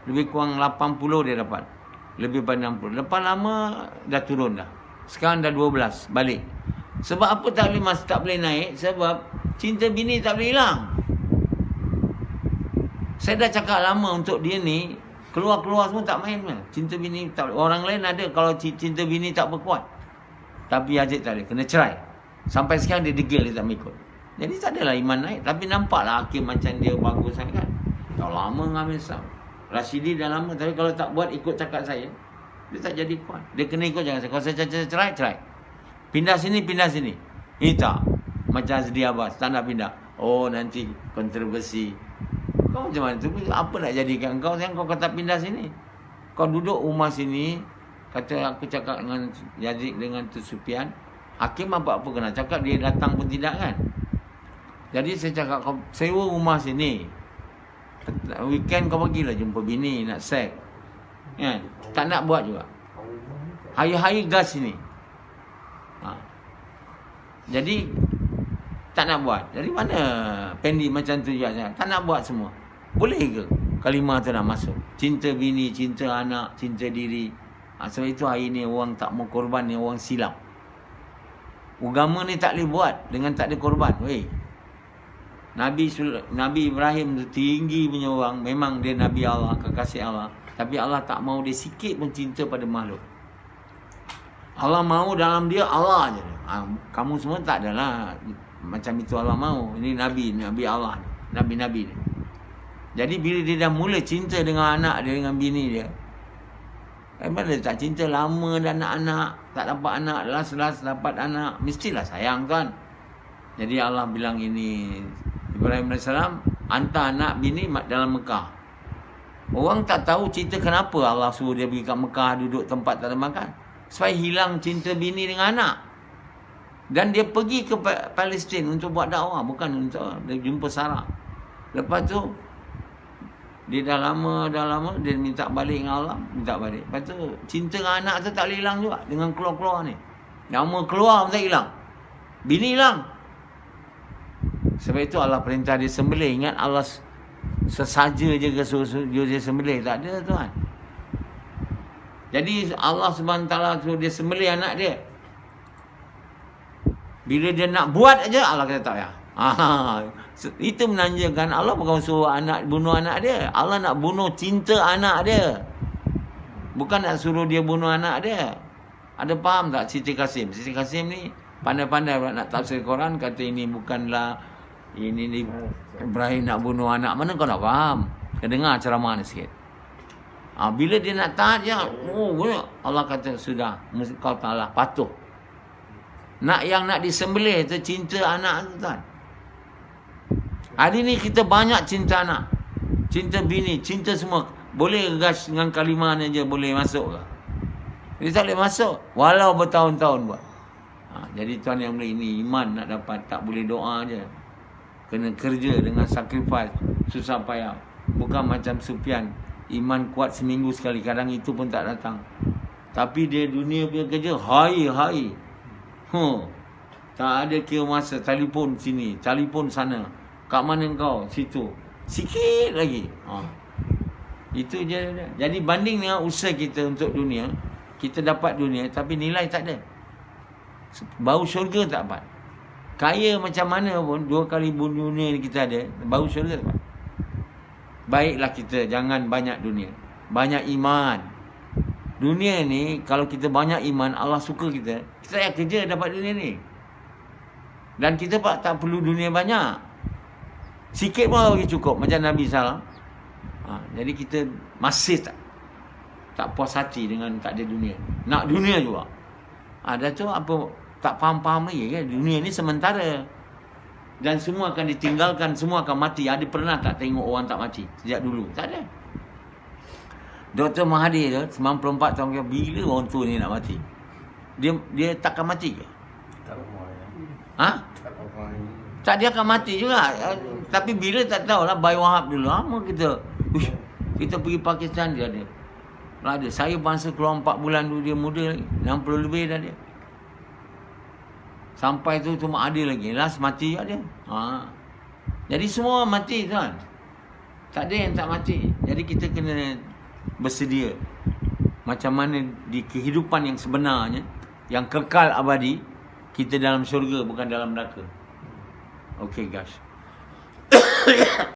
Lebih kurang 80 dia dapat. Lebih pada 60. Lepas lama dah turun dah. Sekarang dah 12 balik. Sebab apa tak boleh naik? Sebab cinta bini tak boleh hilang. Saya dah cakap lama untuk dia ni, keluar-keluar semua tak main lah. Cinta bini tak boleh. Orang lain ada kalau cinta bini tak berkuat. Tapi Yazid tak boleh, kena cerai. Sampai sekarang dia degil, dia tak mengikut. Jadi tak adalah iman naik. Tapi nampaklah hakim macam dia bagus sangat. Dah lama mengambil Islam. Rashidi dah lama, tapi kalau tak buat ikut cakap saya, dia tak jadi kuat. Dia kena ikut cakap saya. Kalau saya cerai, cerai. Pindah sini. Ini tak. Macam Azdi Abbas, tak nak pindah. Oh, nanti kontroversi. Kau macam mana tu? Apa nak jadikan kau? Kau kata pindah sini. Kau duduk rumah sini, Kata aku cakap dengan Yazid dengan tu Sufyan, hakim apa kena cakap, dia datang pun tidak kan. Jadi saya cakap, kau sewa rumah sini, weekend kau pergilah jumpa bini nak seks kan. Tak nak buat juga, hari-hari gas sini. Jadi tak nak buat. Dari mana Pendi macam tu juga saya? Tak nak buat semua. Boleh ke kalimah tu nak masuk? Cinta bini, cinta anak, cinta diri. Sebab itu hari ni orang tak mau korban ni orang silap. Agama ni tak boleh buat dengan tak ada korban. Weh. Nabi Ibrahim tu tinggi punya orang. Memang dia Nabi Allah, kekasih Allah. Tapi Allah tak mau dia sikit pun cinta pada makhluk. Allah mau dalam dia Allah je. Kamu semua tak adalah macam itu Allah mau. Ini Nabi Allah ni. Nabi-Nabi ni. Jadi bila dia dah mula cinta dengan anak dia, dengan bini dia, mana dia tak cinta lama dah anak-anak, tak dapat anak, last dapat anak, mestilah sayang kan. Jadi Allah bilang ini, Ibrahim AS hantar anak bini dalam Mekah. Orang tak tahu cerita kenapa Allah suruh dia pergi kat Mekah, duduk tempat tak ada makan. Supaya hilang cinta bini dengan anak. Dan dia pergi ke Palestin untuk buat dakwah, bukan untuk dia jumpa Sarah. Lepas tu dia dah lama dia minta balik dengan Allah, minta balik. Lepas tu cinta dengan anak tu tak boleh hilang juga dengan keluar-keluar ni. Nama keluar pun tak hilang. Bini hilang. Sebab itu Allah perintah dia sembelih. Ingat Allah sesaja je ke suruh dia sembelih, tak ada tuan. Jadi Allah SWT suruh dia sembelih anak dia. Bila dia nak buat aja Allah kata tak payah. Itu menandakan Allah bukan suruh bunuh anak dia. Allah nak bunuh cinta anak dia. Bukan nak suruh dia bunuh anak dia. Ada faham tak Siti Kasim? Siti Kasim ni pandai-pandai nak tafsir Quran, kata ini bukanlah ini Ibrahim nak bunuh anak. Mana kau nak faham? Kau dengar ceramah ni sikit. Bila dia nak taat je, Allah kata sudah, kau taklah patuh. Yang nak disembelih tu cinta anak tu kan. Hari ni kita banyak cinta anak, cinta bini, cinta semua. Boleh gas dengan kalimah ni je boleh masuk ke? Dia tak boleh masuk walau bertahun-tahun buat. Jadi tuan yang mulia, ini iman nak dapat, tak boleh doa je. Kena kerja dengan sacrifice, susah payah. Bukan macam Sufyan, iman kuat seminggu sekali, kadang itu pun tak datang. Tapi dia dunia punya kerja hari-hari. Tak ada kira masa, telefon sini, telefon sana. Kat mana kau? Situ. Sikit lagi. Itu je. Jadi banding dengan usaha kita untuk dunia, kita dapat dunia tapi nilai tak ada. Bau syurga tak dapat. Kaya macam mana pun, 2 kali dunia kita ada, bau syurga tak dapat. Baiklah kita jangan banyak dunia, banyak iman. Dunia ni kalau kita banyak iman, Allah suka kita. Kita payah kerja dapat dunia ni. Dan kita tak perlu dunia banyak. Sikit pun lagi cukup macam Nabi SAW. Jadi kita masih tak puas hati dengan tak ada dunia. Nak dunia juga. Dah tu apa tak faham-faham lagi kan? Dunia ni sementara. Dan semua akan ditinggalkan, semua akan mati. Ada pernah tak tengok orang tak mati sejak dulu? Tak ada. Dr. Mahathir tu 94 tahun, bila orang tua ni nak mati? Dia takkan mati ke? Tak lama ya. Tak, dia akan mati juga. Tapi bila tak tahulah. Bayi Wahab dulu lama kita pergi Pakistan, dia ada. Saya bangsa keluar 4 bulan dulu, dia muda lagi, 60 lebih dah dia. Sampai tu cuma ada lagi. Last mati juga dia. Jadi semua mati tuan. Tak ada yang tak mati. Jadi kita kena bersedia. Macam mana di kehidupan yang sebenarnya, yang kekal abadi, kita dalam syurga bukan dalam neraka. Okay guys.